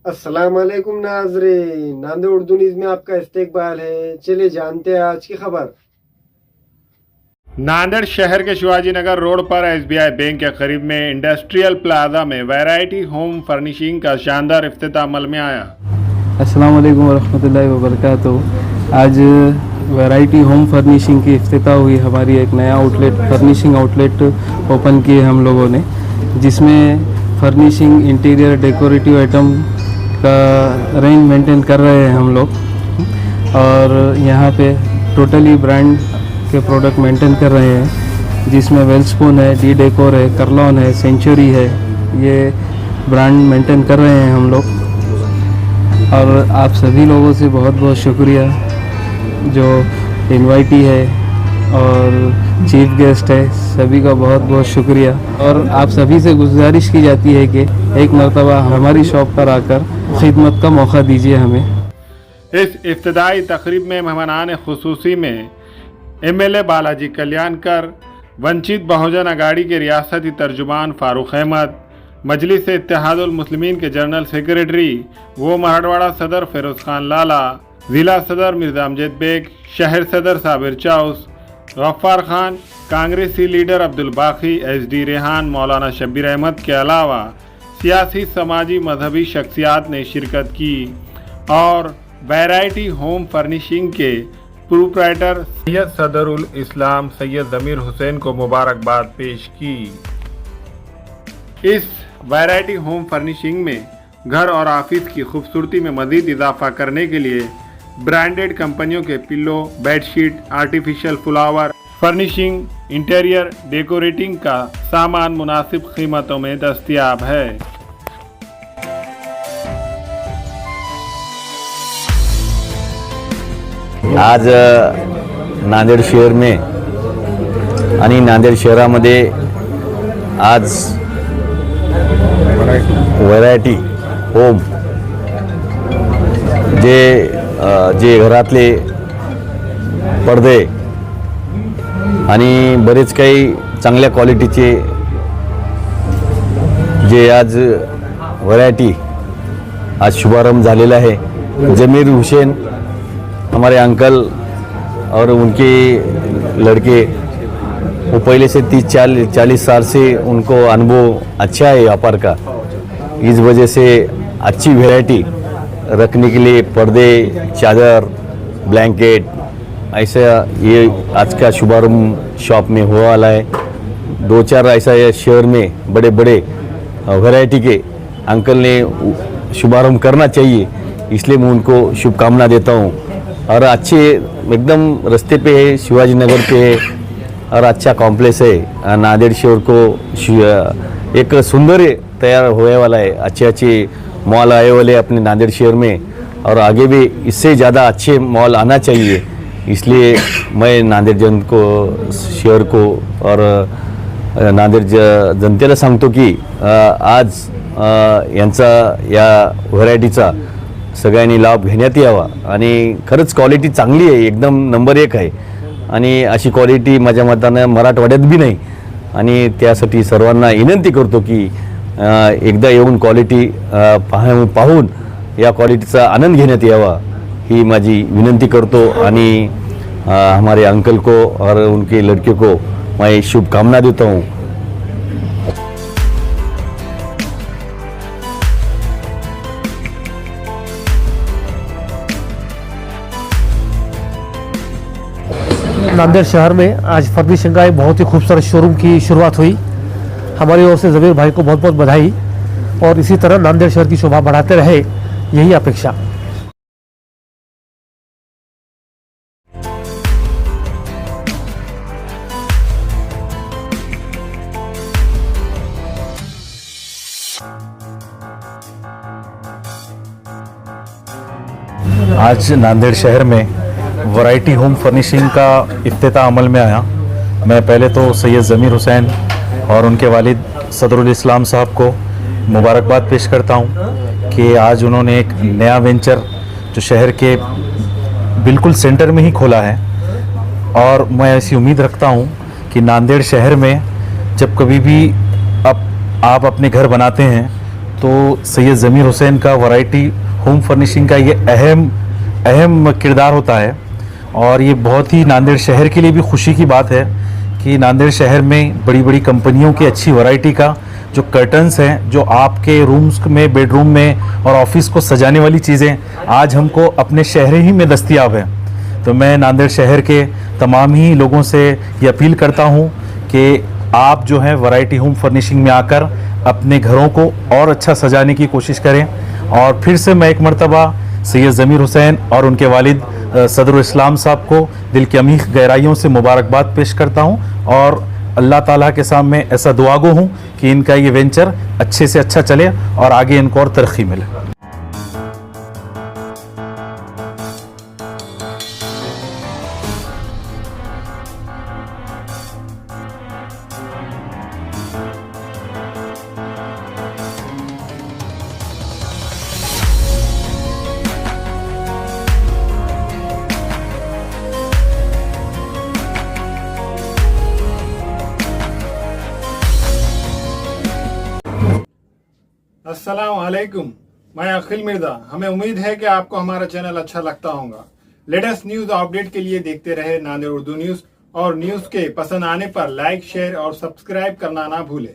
अस्सलाम वालेकुम नाजरीन, नांदेड़ उर्दू न्यूज़ में आपका इस्तकबाल है। चलिए जानते हैं आज की खबर। नांदेड़ शहर के शिवाजी नगर रोड पर एसबीआई बैंक के करीब में इंडस्ट्रियल प्लाजा में वैरायटी होम फर्निशिंग का शानदार इफ्तिताह अमल में आया। अस्सलाम वालेकुम वरहमतुल्लाहि वबरकातुहू। आज वैरायटी होम फर्निशिंग की इफ्तिताह हुई। हमारी एक नया फर्निशिंग आउटलेट ओपन किए हम लोगों ने, जिसमें फर्निशिंग, इंटीरियर, डेकोरेटिव आइटम का रेंज मेंटेन कर रहे हैं हम लोग। और यहाँ पे टोटली ब्रांड के प्रोडक्ट मेंटेन कर रहे हैं, जिसमें वेलस्पून है, डी डेकोर है, करलॉन है, सेंचुरी है। ये ब्रांड मेंटेन कर रहे हैं हम लोग। और आप सभी लोगों से बहुत बहुत शुक्रिया जो इनवाइटी है और चीफ गेस्ट है, सभी का बहुत बहुत शुक्रिया। और आप सभी से गुजारिश की जाती है कि एक मरतबा हमारी शॉप पर आकर खिदमत का मौका दीजिए हमें। इस इफ्तिदाई तकरीब में मेहमानान खुसूसी में एमएलए बालाजी कल्याणकर, वंचित बहुजन अगाड़ी के रियासती तर्जुमान फारूक अहमद, मजलिस इत्तेहादुल मुस्लिमीन के जनरल सेक्रेटरी वो मराठवाड़ा सदर फिरोज खान लाला, ज़िला सदर मिर्ज़ा अमजद बेग, शहर सदर साबिर चाउस, गफ्फार खान, कांग्रेसी लीडर अब्दुल बाकी, एसडी रेहान, मौलाना शब्बीर अहमद के अलावा सियासी, समाजी, मजहबी शख्सियात ने शिरकत की और वैरायटी होम फर्निशिंग के प्रोप्राइटर सैयद सदरुल इस्लाम सैयद ज़मीर हुसैन को मुबारकबाद पेश की। इस वैरायटी होम फर्निशिंग में घर और ऑफिस की खूबसूरती में मज़ीद इजाफा करने के लिए ब्रांडेड कंपनियों के pillow, bedsheet, artificial flower, furnishing, interior decorating का सामान मुनासिब कीमतों में दस्तयाब है। आज नांदेड शहर में आणि नांदेड शहरामध्ये आज व्हरायटी होम जे घरातले पडदे आणि बरेच काही चांगल्या क्वालिटीचे जे आज व्हरायटी आज शुभारंभ झालेला है। ज़मीर हुसैन हमारे अंकल और उनके लड़के, वो पहले से 30-40 साल से उनको अनुभव अच्छा है व्यापार का। इस वजह से अच्छी वैरायटी रखने के लिए पर्दे, चादर, ब्लैंकेट, ऐसा ये आज का शुभारंभ शॉप में हुआ वाला है। 2-4 ऐसा शहर में बड़े बड़े वैरायटी के अंकल ने शुभारंभ करना चाहिए, इसलिए मैं उनको शुभकामना देता हूँ। और अच्छे एकदम रास्ते पे है, शिवाजी नगर पे है और अच्छा कॉम्प्लेक्स है। नांदेड़ शहर को एक सुंदर तैयार होने वाला है। अच्छे मॉल आए वाले अपने नांदेड़ शहर में, और आगे भी इससे ज़्यादा अच्छे मॉल आना चाहिए। इसलिए मैं नांदेड़ जन को, शहर को और नांदेड़ जनतेला सांगतो की आज यांचा या व्हरायटीचा सगळ्यांनी लाभ घेण्यात यावा। आणि खरंच क्वालिटी चांगली आहे, एकदम नंबर 1 आहे। आणि अशी क्वालिटी माझ्या मतानं मराठवाड्यात बी नाही। आणि त्यासाठी सर्वांना विनंती करतो की एकदा येऊन क्वालिटी पाहून या क्वालिटीचा आनंद घेण्यात यावा, ही माझी विनंती करतो। आणि हमारे अंकल को और उनके लड़के को मैं शुभकामना देता हूँ। नांदेड़ शहर में आज फर्निशिंग का एक बहुत ही खूबसूरत शोरूम की शुरुआत हुई। हमारी ओर से ज़मीर भाई को बहुत बहुत बधाई, और इसी तरह नांदेड़ शहर की शोभा बढ़ाते रहे, यही अपेक्षा। आज नांदेड़ शहर में वैरायटी होम फर्निशिंग का इफ्तिताह अमल में आया। मैं पहले तो सैयद ज़मीर हुसैन और उनके वालिद सदरुल इस्लाम साहब को मुबारकबाद पेश करता हूं कि आज उन्होंने एक नया वेंचर जो शहर के बिल्कुल सेंटर में ही खोला है। और मैं ऐसी उम्मीद रखता हूं कि नांदेड़ शहर में जब कभी भी आप अपने घर बनाते हैं तो सैयद ज़मीर हुसैन का वैरायटी होम फर्निशिंग का ये अहम किरदार होता है। और ये बहुत ही नांदेड़ शहर के लिए भी खुशी की बात है कि नांदेड़ शहर में बड़ी बड़ी कंपनियों की अच्छी वैरायटी का जो कर्टन्स हैं, जो आपके रूम्स में, बेडरूम में और ऑफिस को सजाने वाली चीज़ें आज हमको अपने शहर ही में दस्तयाब हैं। तो मैं नांदेड़ शहर के तमाम ही लोगों से ये अपील करता हूँ कि आप जो है वैरायटी होम फर्निशिंग में आकर अपने घरों को और अच्छा सजाने की कोशिश करें। और फिर से मैं एक मर्तबा सैयद ज़मीर हुसैन और उनके वालिद सदरुल इस्लाम साहब को दिल की अमीर गहराइयों से मुबारकबाद पेश करता हूँ और अल्लाह ताला के सामने ऐसा दुआगो हूँ कि इनका ये वेंचर अच्छे से अच्छा चले और आगे इनको और तरक्की मिले। अस्सलाम वालेकुम, मैं अखिल मिर्जा। हमें उम्मीद है कि आपको हमारा चैनल अच्छा लगता होगा। लेटेस्ट न्यूज अपडेट के लिए देखते रहे नांदेड़ उर्दू न्यूज, और न्यूज के पसंद आने पर लाइक, शेयर और सब्सक्राइब करना ना भूलें।